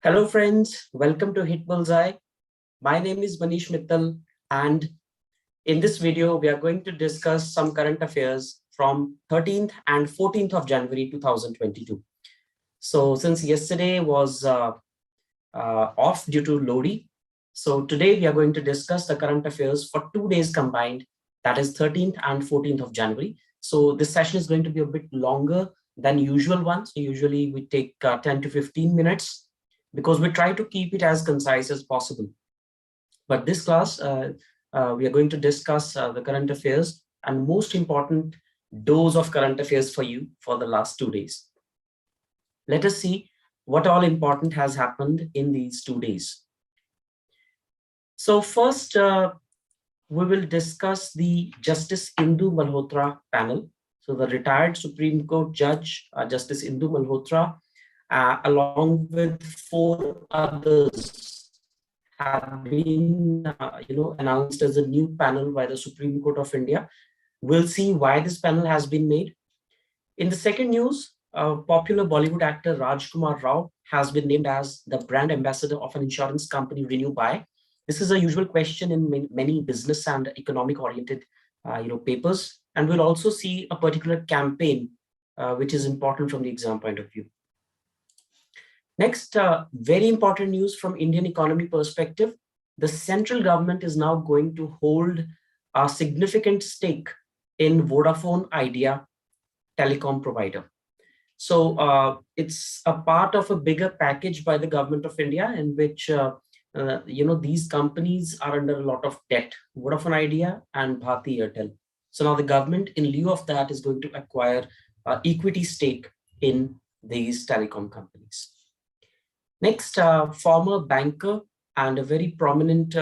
Hello friends, welcome to HitBullsEye. My name is Manish Mittal, and in this video we are going to discuss some current affairs from 13th and 14th of January 2022. So since yesterday was off due to Lodi, so today we are going to discuss the current affairs for 2 days combined, that is 13th and 14th of January. So this session is going to be a bit longer than usual one. So usually we take 10 to 15 minutes because we try to keep it as concise as possible. But this class, we are going to discuss the current affairs and most important dose of current affairs for you for the last 2 days. Let us see what all important has happened in these 2 days. So first, we will discuss the Justice Indu Malhotra panel. So the retired Supreme Court Judge, Justice Indu Malhotra, along with 4 others, have been announced as a new panel by the Supreme Court of India. We'll see why this panel has been made. In the second news, popular Bollywood actor Rajkumar Rao has been named as the brand ambassador of an insurance company, RenewBuy. This is a usual question in many business and economic-oriented papers, and we'll also see a particular campaign which is important from the exam point of view. Next, very important news from Indian economy perspective. The central government is now going to hold a significant stake in Vodafone Idea telecom provider. So it's a part of a bigger package by the government of India in which these companies are under a lot of debt, Vodafone Idea and Bharti Airtel. So now the government, in lieu of that, is going to acquire equity stake in these telecom companies. Next, former banker and a very prominent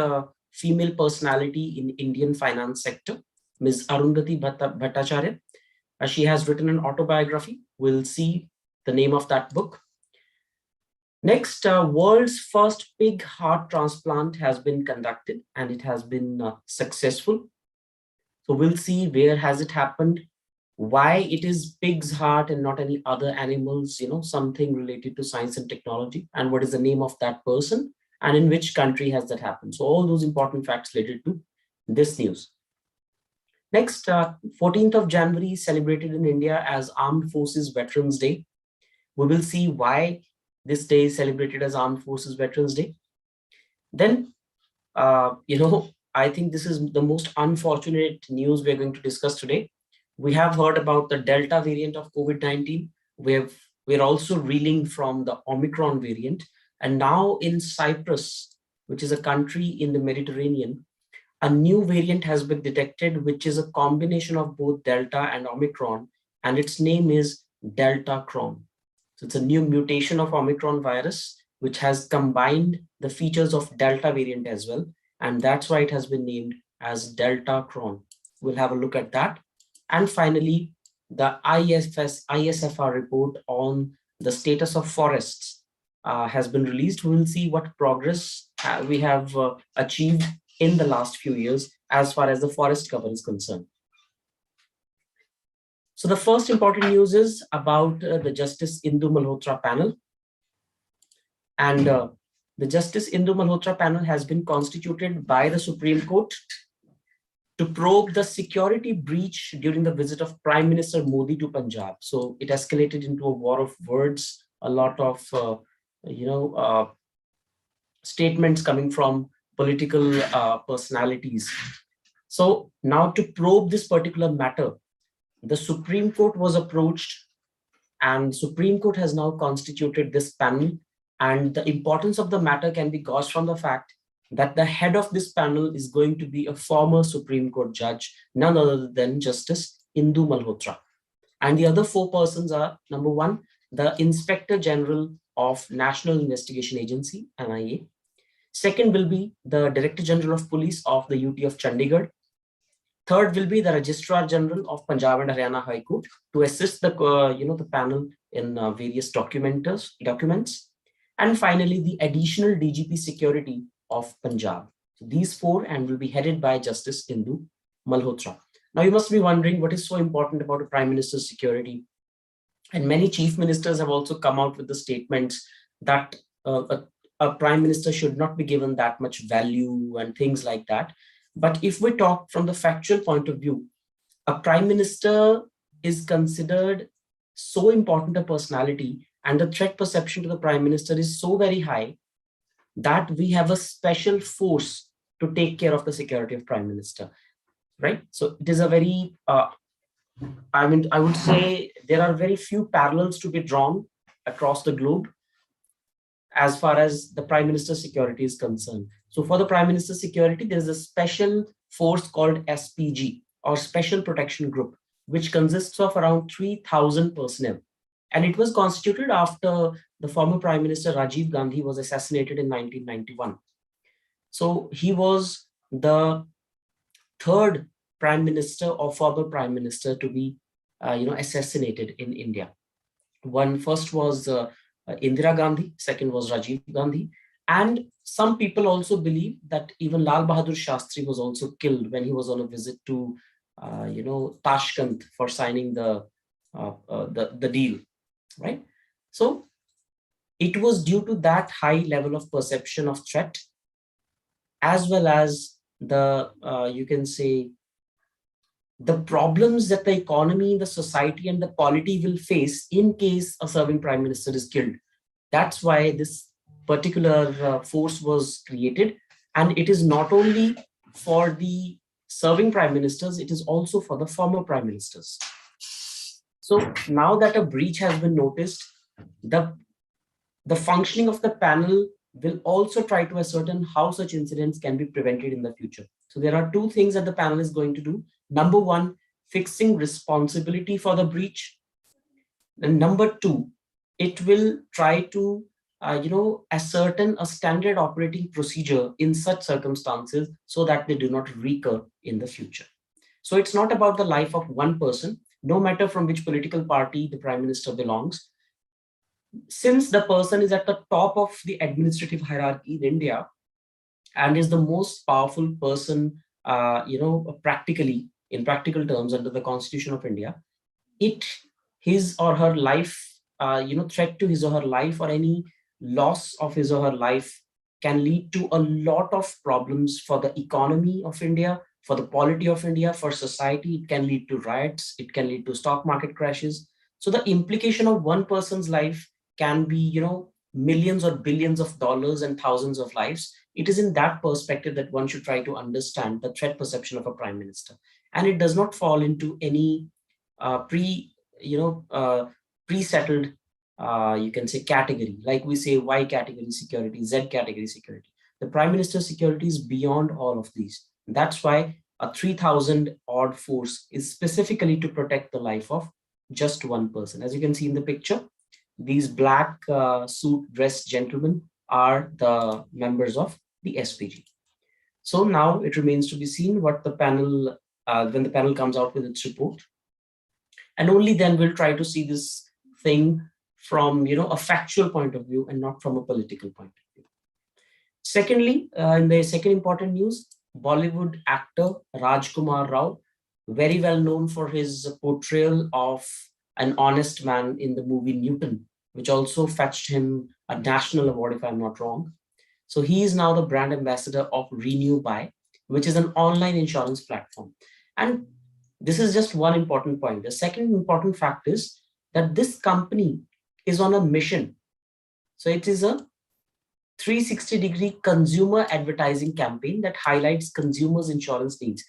female personality in Indian finance sector, Ms. Arundhati Bhattacharya. She has written an autobiography. We'll see the name of that book. Next, world's first pig heart transplant has been conducted and it has been successful. So we'll see where has it happened, why it is pig's heart and not any other animals, something related to science and technology, and what is the name of that person and in which country has that happened. So all those important facts related to this news. Next, 14th of January celebrated in India as Armed Forces Veterans Day. We will see why this day is celebrated as Armed Forces Veterans Day. Then, I think this is the most unfortunate news we're going to discuss today. We have heard about the Delta variant of COVID-19. We're also reeling from the Omicron variant. And now in Cyprus, which is a country in the Mediterranean, a new variant has been detected, which is a combination of both Delta and Omicron, and its name is Deltacron. So it's a new mutation of Omicron virus, which has combined the features of Delta variant as well. And that's why it has been named as Deltacron. We'll have a look at that. And finally, the ISFR report on the status of forests has been released. We will see what progress we have achieved in the last few years as far as the forest cover is concerned. So the first important news is about the Justice Indu Malhotra panel. And the Justice Indu Malhotra panel has been constituted by the Supreme Court to probe the security breach during the visit of Prime Minister Modi to Punjab. So it escalated into a war of words, a lot of statements coming from political personalities. So now to probe this particular matter, the Supreme Court was approached and Supreme Court has now constituted this panel. And the importance of the matter can be gauged from the fact that the head of this panel is going to be a former Supreme Court judge, none other than Justice Indu Malhotra. And the other 4 persons are, number 1, the Inspector General of National Investigation Agency, NIA. Second will be the Director General of Police of the UT of Chandigarh. Third will be the Registrar General of Punjab and Haryana High Court to assist the the panel in various documents. And finally, the additional DGP Security of Punjab. So these 4 and will be headed by Justice Indu Malhotra. Now you must be wondering what is so important about a Prime Minister's security. And many chief ministers have also come out with the statements that a prime minister should not be given that much value and things like that. But if we talk from the factual point of view, a prime minister is considered so important a personality, and the threat perception to the prime minister is so very high that we have a special force to take care of the security of prime minister, right? So it is a very, I would say there are very few parallels to be drawn across the globe as far as the prime minister's security is concerned. So for the prime minister's security, there is a special force called SPG, or Special Protection Group, which consists of around 3,000 personnel. And it was constituted after the former Prime Minister Rajiv Gandhi was assassinated in 1991. So he was the third Prime Minister or former Prime Minister to be assassinated in India. First was Indira Gandhi, second was Rajiv Gandhi. And some people also believe that even Lal Bahadur Shastri was also killed when he was on a visit to Tashkent for signing the deal, right? So it was due to that high level of perception of threat, as well as the you can say the problems that the economy, the society, and the polity will face in case a serving prime minister is killed. That's why this particular force was created, and it is not only for the serving prime ministers, it is also for the former prime ministers. So now that a breach has been noticed, the functioning of the panel will also try to ascertain how such incidents can be prevented in the future. So there are two things that the panel is going to do. Number one, fixing responsibility for the breach. And number two, it will try to ascertain a standard operating procedure in such circumstances so that they do not recur in the future. So it's not about the life of one person, no matter from which political party the prime minister belongs. Since the person is at the top of the administrative hierarchy in India and is the most powerful person, practically in practical terms under the Constitution of India, his or her life, threat to his or her life or any loss of his or her life can lead to a lot of problems for the economy of India, for the polity of India, for society. It can lead to riots, it can lead to stock market crashes. So the implication of one person's life can be, millions or billions of dollars and thousands of lives. It is in that perspective that one should try to understand the threat perception of a prime minister. And it does not fall into any pre-settled, you can say, category, like we say Y category security, Z category security. The prime minister's security is beyond all of these. That's why a 3,000 odd force is specifically to protect the life of just one person. As you can see in the picture, these black suit dressed gentlemen are the members of the SPG. So now it remains to be seen what the panel, when the panel comes out with its report. And only then we'll try to see this thing from a factual point of view and not from a political point of view. Secondly, in the second important news, Bollywood actor Rajkumar Rao, very well known for his portrayal of an honest man in the movie Newton, which also fetched him a national award, if I'm not wrong. So he is now the brand ambassador of RenewBuy, which is an online insurance platform. And this is just one important point. The second important fact is that this company is on a mission. So it is a 360-degree consumer advertising campaign that highlights consumers' insurance needs.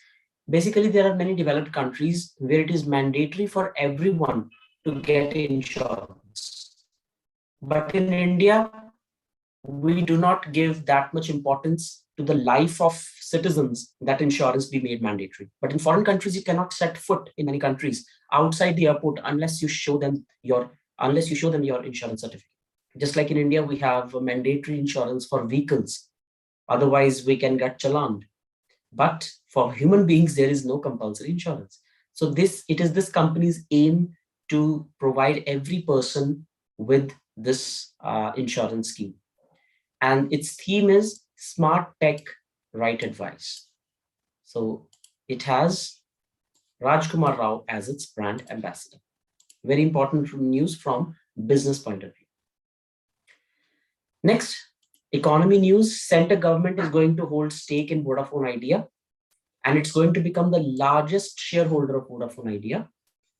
Basically, there are many developed countries where it is mandatory for everyone to get insurance. But in India, we do not give that much importance to the life of citizens that insurance be made mandatory. But in foreign countries, you cannot set foot in many countries outside the airport unless you show them your insurance certificate. Just like in India, we have a mandatory insurance for vehicles. Otherwise, we can get challaned. But for human beings, there is no compulsory insurance. So it is this company's aim to provide every person with this insurance scheme. And its theme is Smart Tech, Right Advice. So it has Rajkumar Rao as its brand ambassador. Very important news from business point of view. Next, economy news. Center government is going to hold stake in Vodafone Idea, and it's going to become the largest shareholder of Vodafone Idea,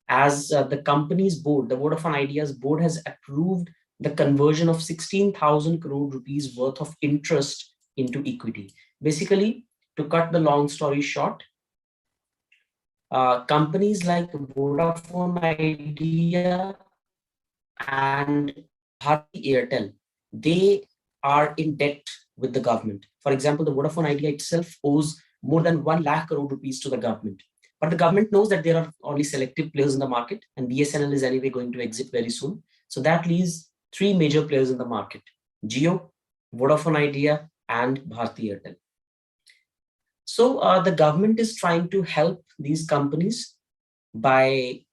as the company's board, the Vodafone Idea's board, has approved the conversion of 16,000 crore rupees worth of interest into equity. Basically, to cut the long story short, companies like Vodafone Idea and Bharti Airtel, they are in debt with the government. For example, the Vodafone Idea itself owes more than 1 lakh crore rupees to the government. But the government knows that there are only selective players in the market, and BSNL is anyway going to exit very soon. So that leaves three major players in the market: Jio, Vodafone Idea, and Bharti Airtel. So the government is trying to help these companies by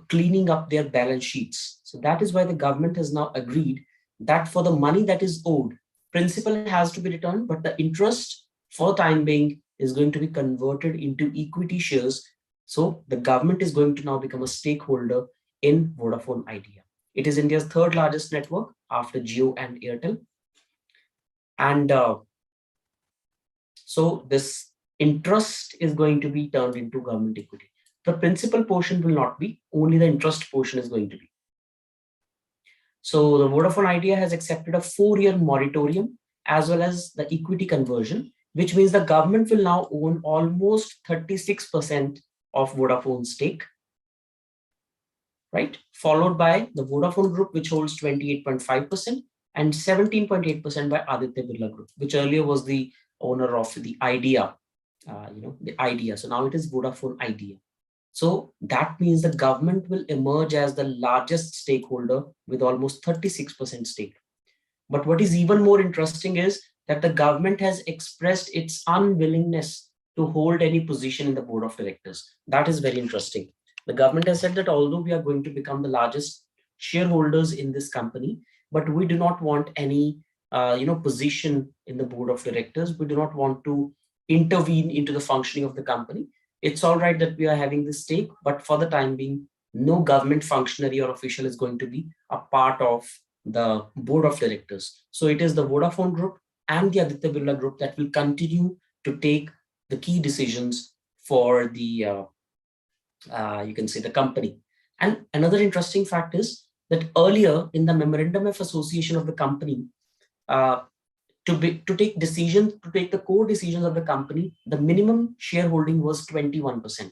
cleaning up their balance sheets. So that is why the government has now agreed that for the money that is owed, principal has to be returned, but the interest for the time being is going to be converted into equity shares. So the government is going to now become a stakeholder in Vodafone Idea. It is India's third largest network after Jio and Airtel. And so this interest is going to be turned into government equity. The principal portion will not be, only the interest portion is going to be. So the Vodafone Idea has accepted a 4-year moratorium as well as the equity conversion, which means the government will now own almost 36% of Vodafone's stake, right? Followed by the Vodafone Group, which holds 28.5%, and 17.8% by Aditya Birla Group, which earlier was the owner of the Idea, the Idea. So now it is Vodafone Idea. So that means the government will emerge as the largest stakeholder with almost 36% stake. But what is even more interesting is that the government has expressed its unwillingness to hold any position in the board of directors. That is very interesting. The government has said that although we are going to become the largest shareholders in this company, but we do not want any position in the board of directors. We do not want to intervene into the functioning of the company. It's all right that we are having this stake, but for the time being, no government functionary or official is going to be a part of the board of directors. So it is the Vodafone Group and the Aditya Birla Group that will continue to take the key decisions for the, you can say, the company. And another interesting fact is that earlier in the memorandum of association of the company, to take the core decisions of the company, the minimum shareholding was 21%.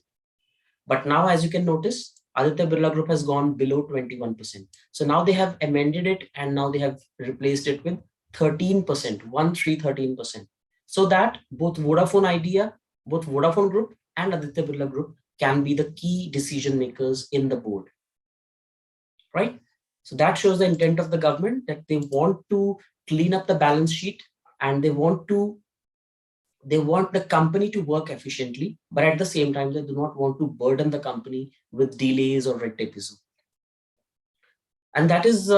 But now, as you can notice, Aditya Birla Group has gone below 21%. So now they have amended it, and now they have replaced it with 13%, 13%. So that both Vodafone Idea, both Vodafone Group and Aditya Birla Group can be the key decision makers in the board, right? So that shows the intent of the government, that they want to clean up the balance sheet, and they want the company to work efficiently, but at the same time, they do not want to burden the company with delays or red tapeism. And that is,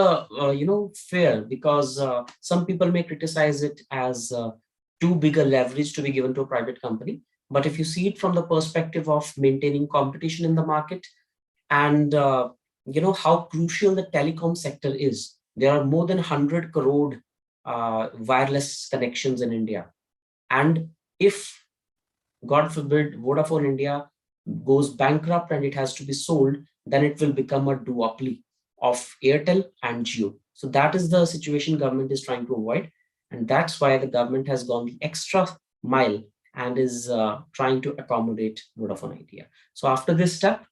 fair, because some people may criticize it as too big a leverage to be given to a private company. But if you see it from the perspective of maintaining competition in the market, and how crucial the telecom sector is, there are more than 100 crore wireless connections in India. And if, God forbid, Vodafone India goes bankrupt and it has to be sold, then it will become a duopoly of Airtel and Jio. So that is the situation government is trying to avoid. And that's why the government has gone the extra mile and is trying to accommodate Vodafone Idea. So after this step,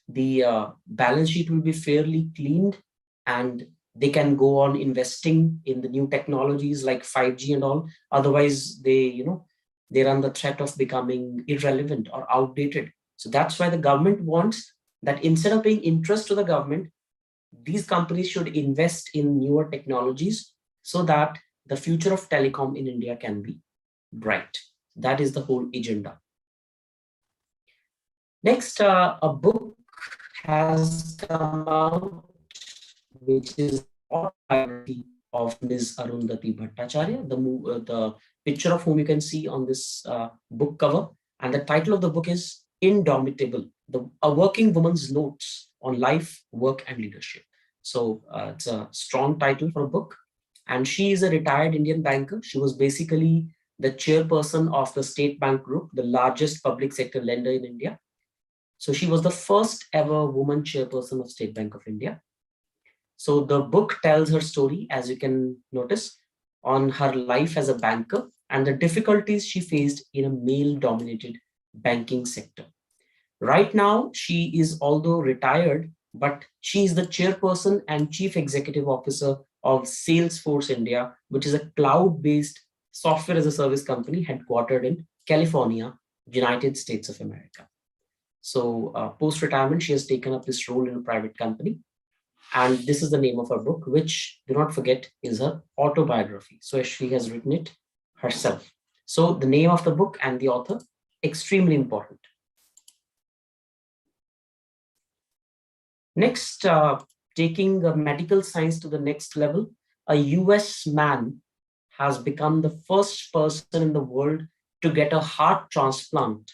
the balance sheet will be fairly cleaned, and they can go on investing in the new technologies like 5G and all. Otherwise, they run the threat of becoming irrelevant or outdated. So that's why the government wants that instead of paying interest to the government, these companies should invest in newer technologies so that the future of telecom in India can be bright. That is the whole agenda. Next, a book has come out, which is autobiography of Ms. Arundhati Bhattacharya, the picture of whom you can see on this book cover. And the title of the book is Indomitable, a working woman's notes on life, work, and leadership. So it's a strong title for a book. And she is a retired Indian banker. She was basically the chairperson of the State Bank Group, the largest public sector lender in India. So she was the first ever woman chairperson of State Bank of India. So the book tells her story, as you can notice, on her life as a banker and the difficulties she faced in a male-dominated banking sector. Right now, she is although retired, but she is the chairperson and chief executive officer of Salesforce India, which is a cloud-based software as a service company headquartered in California, United States of America. So post-retirement, she has taken up this role in a private company. And this is the name of her book, which, do not forget, is her autobiography. So she has written it herself. So the name of the book and the author, extremely important. Next, taking medical science to the next level, a US man has become the first person in the world to get a heart transplant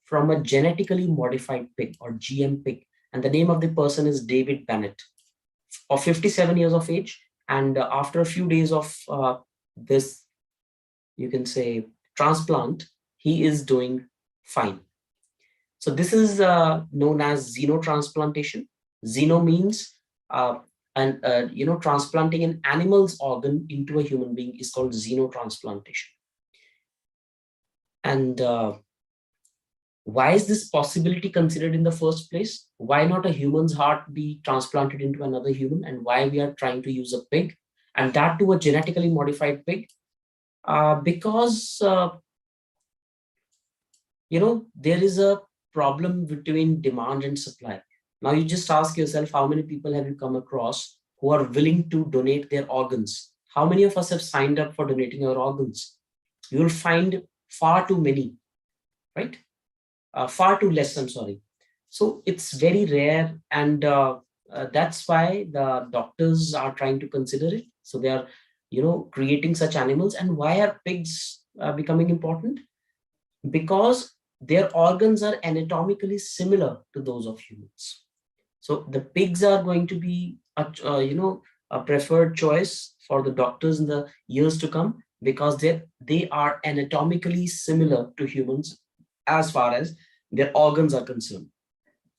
from a genetically modified pig, or GM pig. And the name of the person is David Bennett, of 57 years of age. And after a few days of this, you can say, transplant, he is doing fine. So this is known as xenotransplantation. Xeno means transplanting an animal's organ into a human being is called xenotransplantation. And why is this possibility considered in the first place? Why not a human's heart be transplanted into another human? And why we are trying to use a pig, and that to a genetically modified pig? Because there is a problem between demand and supply. Now you just ask yourself, how many people have you come across who are willing to donate their organs? How many of us have signed up for donating our organs? You will find far too many, right? Far too less, I'm sorry. So it's very rare, and that's why the doctors are trying to consider it. So they are, creating such animals. And why are pigs becoming important? Because their organs are anatomically similar to those of humans. So the pigs are going to be a preferred choice for the doctors in the years to come, because they are anatomically similar to humans as far as their organs are concerned.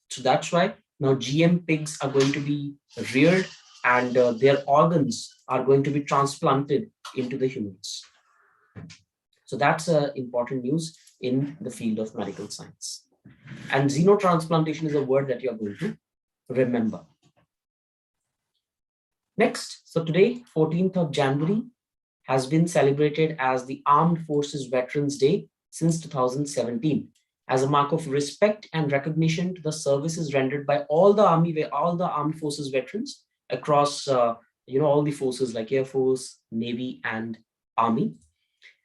So that's why now GM pigs are going to be reared, and their organs are going to be transplanted into the humans. So that's important news in the field of medical science. And xenotransplantation is a word that you're going to remember. Next, so today, 14th of January, has been celebrated as the Armed Forces Veterans Day since 2017, as a mark of respect and recognition to the services rendered by all the armed forces veterans across all the forces like Air Force, Navy, and Army.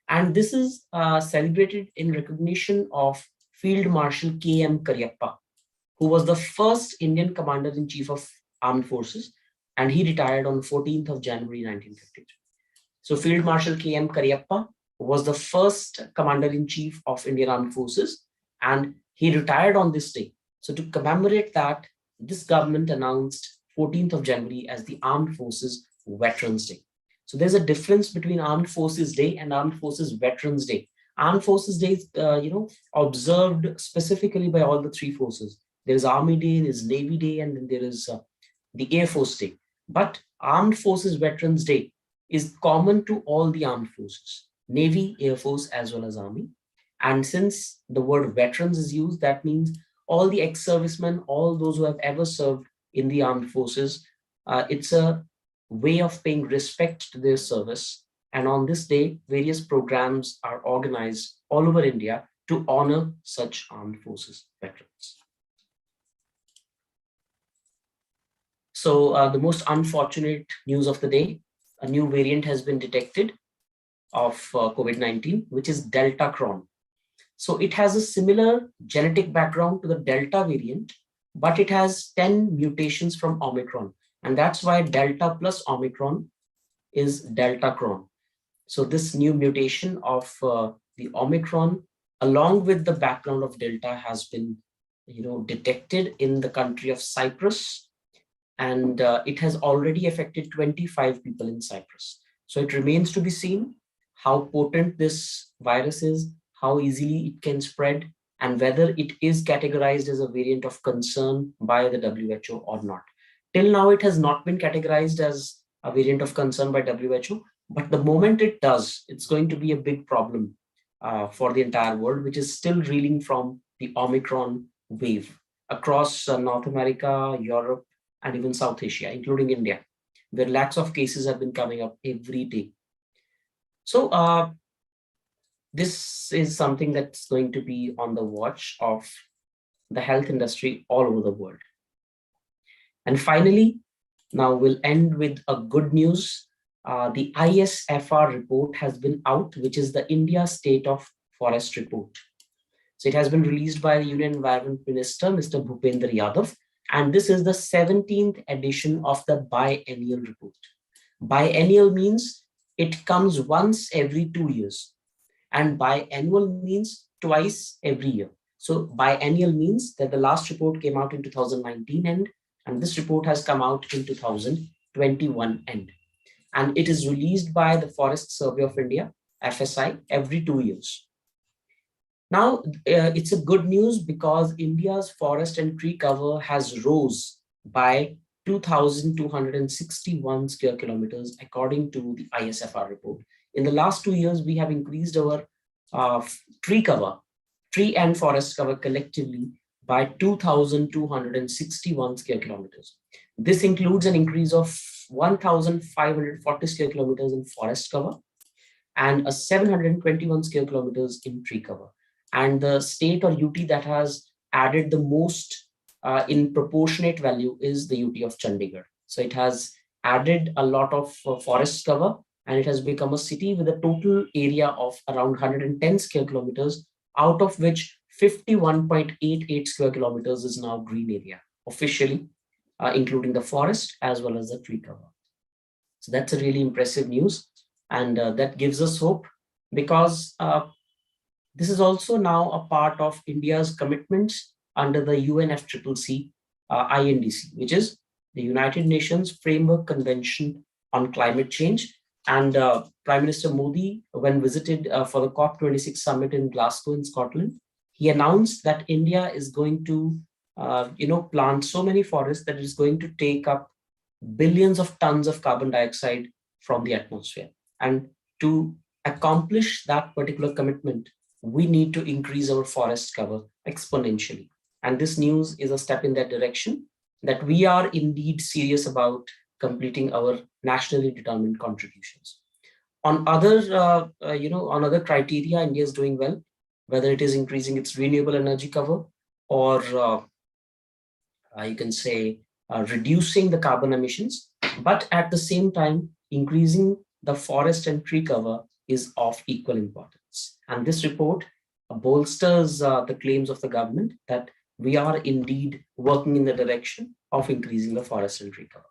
And this is celebrated in recognition of Field Marshal K.M. Cariappa, who was the first Indian Commander-in-Chief of Armed Forces, and he retired on 14th of January 1953. So Field Marshal K.M. Cariappa was the first Commander-in-Chief of Indian Armed Forces, and he retired on this day. So to commemorate that, this government announced 14th of January as the Armed Forces Veterans Day. So there's a difference between Armed Forces Day and Armed Forces Veterans Day. Armed Forces Day is, observed specifically by all the three forces. There is Army Day, there is Navy Day, and then there is the Air Force Day. But Armed Forces Veterans Day is common to all the armed forces, Navy, Air Force, as well as Army. And since the word veterans is used, that means all the ex-servicemen, all those who have ever served in the armed forces. It's a way of paying respect to their service. And on this day, various programs are organized all over India to honor such armed forces veterans. So the most unfortunate news of the day, a new variant has been detected of COVID-19, which is Deltacron. So it has a similar genetic background to the Delta variant, but it has 10 mutations from Omicron. And that's why Delta plus Omicron is Deltacron. So this new mutation of the Omicron, along with the background of Delta, has been detected in the country of Cyprus. And it has already affected 25 people in Cyprus. So it remains to be seen how potent this virus is, how easily it can spread, and whether it is categorized as a variant of concern by the WHO or not. Till now, it has not been categorized as a variant of concern by WHO, but the moment it does, it's going to be a big problem for the entire world, which is still reeling from the Omicron wave across North America, Europe, and even South Asia, including India, where lakhs of cases have been coming up every day. So this is something that's going to be on the watch of the health industry all over the world. And finally, now we'll end with a good news. The ISFR report has been out, which is the India State of Forest Report. So it has been released by the Union Environment Minister, Mr. Bhupendra Yadav, and this is the 17th edition of the biennial report. Biennial means it comes once every 2 years, and biannual means twice every year. So biennial means that the last report came out in 2019 and this report has come out in 2021 end. And it is released by the Forest Survey of India, FSI, every 2 years. Now, it's a good news because India's forest and tree cover has rose by 2,261 square kilometers according to the ISFR report. In the last 2 years, we have increased our tree and forest cover collectively by 2,261 square kilometers. This includes an increase of 1,540 square kilometers in forest cover and a 721 square kilometers in tree cover. And the state or UT that has added the most in proportionate value is the UT of Chandigarh. So it has added a lot of forest cover, and it has become a city with a total area of around 110 square kilometers, out of which 51.88 square kilometers is now green area, officially, including the forest as well as the tree cover. So that's a really impressive news, and that gives us hope because this is also now a part of India's commitments under the UNFCCC INDC, which is the United Nations Framework Convention on Climate Change. And Prime Minister Modi, when visited for the COP26 summit in Glasgow in Scotland, he announced that India is going to plant so many forests that it is going to take up billions of tons of carbon dioxide from the atmosphere. And to accomplish that particular commitment, we need to increase our forest cover exponentially. And this news is a step in that direction, that we are indeed serious about completing our nationally determined contributions. On other, on other criteria, India is doing well, whether it is increasing its renewable energy cover or you can say reducing the carbon emissions, but at the same time, increasing the forest and tree cover is of equal importance. And this report bolsters the claims of the government that we are indeed working in the direction of increasing the forest and tree cover.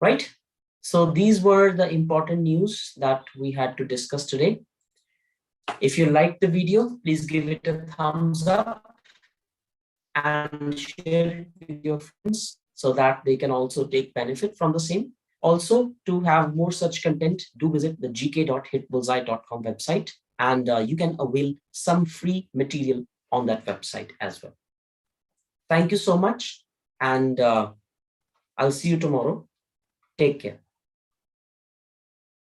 Right? So these were the important news that we had to discuss today. If you liked the video, please give it a thumbs up and share it with your friends so that they can also take benefit from the same. Also, to have more such content, do visit the gk.hitbullseye.com website, and you can avail some free material on that website as well. Thank you so much, and I'll see you tomorrow. Take care.